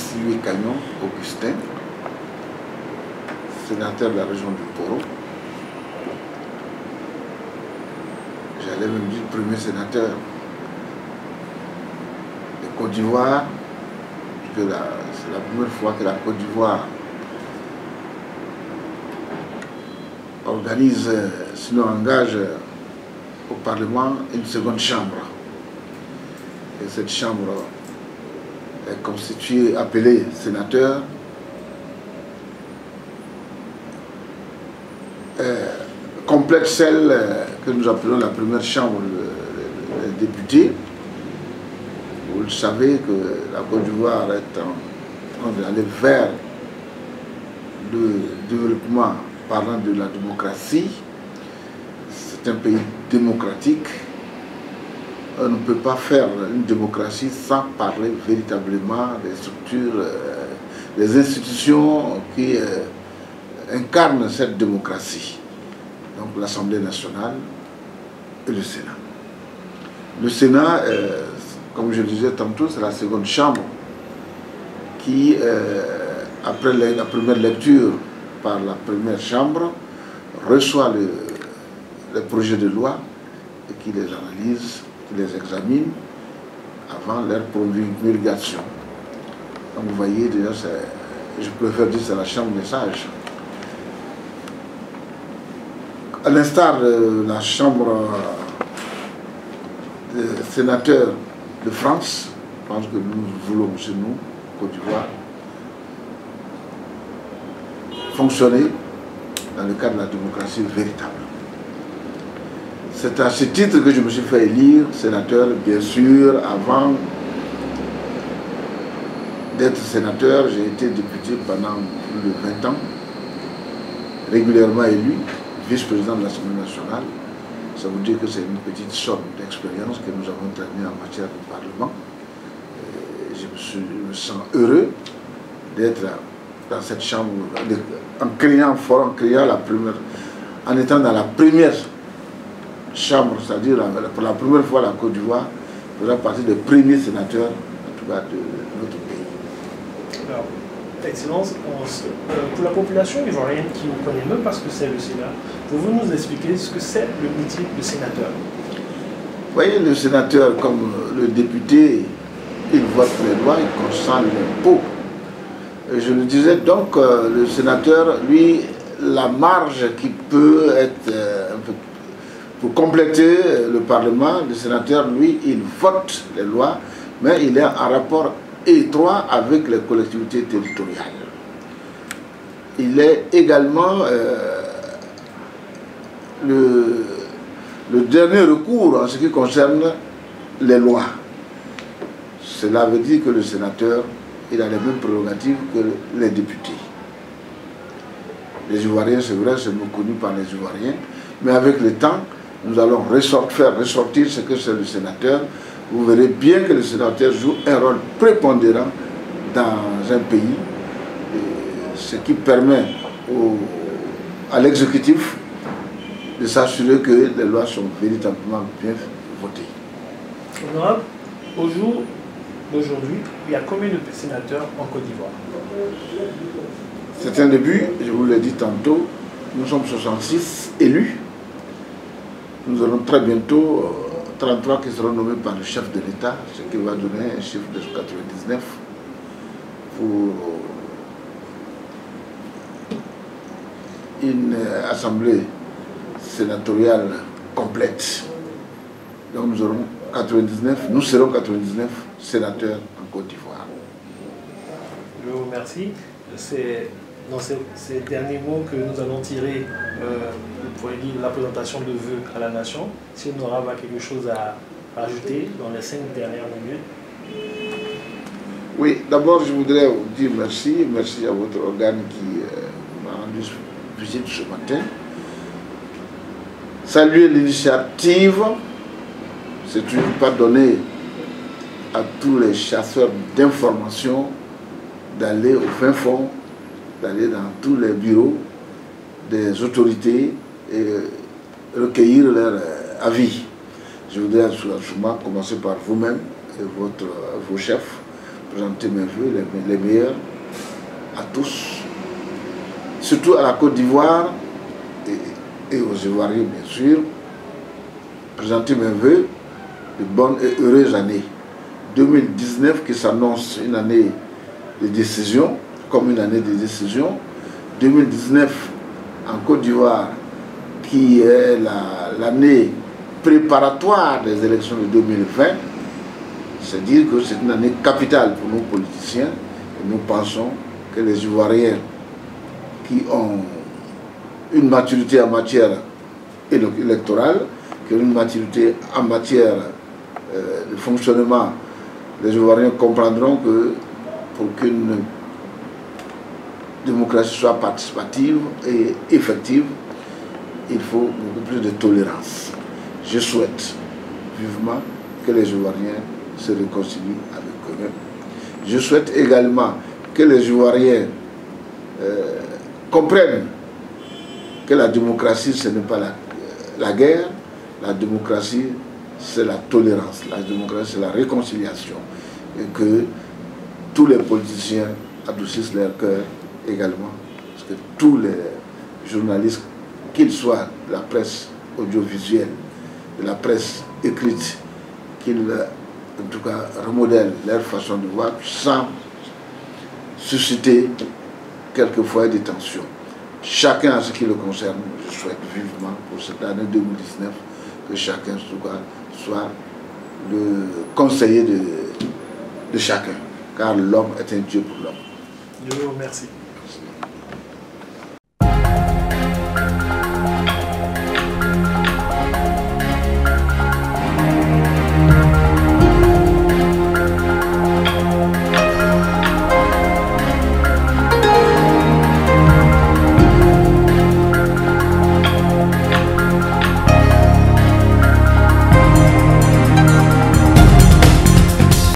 Sylvie Cagnon Augustin, sénateur de la région du Poro. J'allais même dire premier sénateur de Côte d'Ivoire, puisque c'est la première fois que la Côte d'Ivoire organise, sinon engage au Parlement une seconde chambre. Et cette chambre est constituée, appelée sénateur, complète celle que nous appelons la première chambre des députés. Vous le savez que la Côte d'Ivoire est en train d'aller vers le développement parlant de la démocratie. C'est un pays démocratique. On ne peut pas faire une démocratie sans parler véritablement des structures, des institutions qui incarnent cette démocratie. Donc l'Assemblée nationale et le Sénat. Le Sénat, comme je le disais tantôt, c'est la seconde chambre qui, après la première lecture par la première chambre, reçoit les projets de loi et qui les analyse, qui les examine avant leur promulgation. Donc vous voyez déjà, je préfère dire c'est la chambre des sages. À l'instar de la chambre des sénateurs de France, je pense que nous voulons chez nous, Côte d'Ivoire, fonctionner dans le cadre de la démocratie véritable. C'est à ce titre que je me suis fait élire sénateur, bien sûr. Avant d'être sénateur, j'ai été député pendant plus de 20 ans, régulièrement élu, vice-président de l'Assemblée nationale. Ça veut dire que c'est une petite somme d'expérience que nous avons traînée en matière de Parlement. Et je me sens heureux d'être dans cette chambre, en étant dans la première chambre, c'est-à-dire pour la première fois la Côte d'Ivoire faisant partie des premiers sénateurs, en tout cas de notre pays. Alors, Excellence, pour la population ivoirienne qui ne connaît même pas ce que c'est le Sénat, pouvez-vous nous expliquer ce que c'est le métier de sénateur? Vous voyez, le sénateur, comme le député, il vote les lois, il consent l'impôt. Je le disais donc, le sénateur, lui, la marge qui peut être un peu pour compléter le Parlement, le sénateur, lui, il vote les lois, mais il est en rapport étroit avec les collectivités territoriales. Il est également le dernier recours en ce qui concerne les lois. Cela veut dire que le sénateur, il a les mêmes prérogatives que les députés. Les Ivoiriens, c'est vrai, c'est reconnu par les Ivoiriens, mais avec le temps, nous allons faire ressortir ce que c'est le sénateur. Vous verrez bien que le sénateur joue un rôle prépondérant dans un pays, ce qui permet à l'exécutif de s'assurer que les lois sont véritablement bien votées. Honorable, au jour d'aujourd'hui, il y a combien de sénateurs en Côte d'Ivoire? C'est un début, je vous l'ai dit tantôt, nous sommes 66 élus. Nous aurons très bientôt 33 qui seront nommés par le chef de l'État, ce qui va donner un chiffre de 99 pour une assemblée sénatoriale complète. Donc nous aurons 99, nous serons 99 sénateurs en Côte d'Ivoire. Je vous remercie. C'est dans ces derniers mots que nous allons tirer la présentation de vœux à la nation. Si Honorable a quelque chose à ajouter dans les 5 dernières minutes. Oui, d'abord je voudrais vous dire merci. Merci à votre organe qui m'a rendu visite ce matin. Saluer l'initiative, c'est toujours pas donné à tous les chasseurs d'informations d'aller au fin fond, d'aller dans tous les bureaux des autorités et recueillir leur avis. Je voudrais absolument commencer par vous-même et vos chefs présenter mes vœux les meilleurs à tous, surtout à la Côte d'Ivoire et aux Ivoiriens bien sûr, présenter mes vœux de bonnes et heureuses années. 2019 qui s'annonce une année de décision, comme une année de décision. 2019 en Côte d'Ivoire qui est l'année préparatoire des élections de 2020, c'est dire que c'est une année capitale pour nos politiciens et nous pensons que les Ivoiriens qui ont une maturité en matière électorale, qui ont une maturité en matière de fonctionnement, les Ivoiriens comprendront que pour qu'une démocratie soit participative et effective, il faut beaucoup plus de tolérance. Je souhaite vivement que les Ivoiriens se réconcilient avec eux-mêmes. Je souhaite également que les Ivoiriens comprennent que la démocratie, ce n'est pas la guerre, la démocratie, c'est la tolérance, la démocratie, c'est la réconciliation. Et que tous les politiciens adoucissent leur cœur également. Parce que tous les journalistes, qu'ils soient de la presse audiovisuelle, de la presse écrite, qu'ils en tout cas remodèlent leur façon de voir sans susciter quelquefois des tensions. Chacun à ce qui le concerne, je souhaite vivement pour cette année 2019 que chacun soit le conseiller de chacun, car l'homme est un Dieu pour l'homme. Je vous remercie.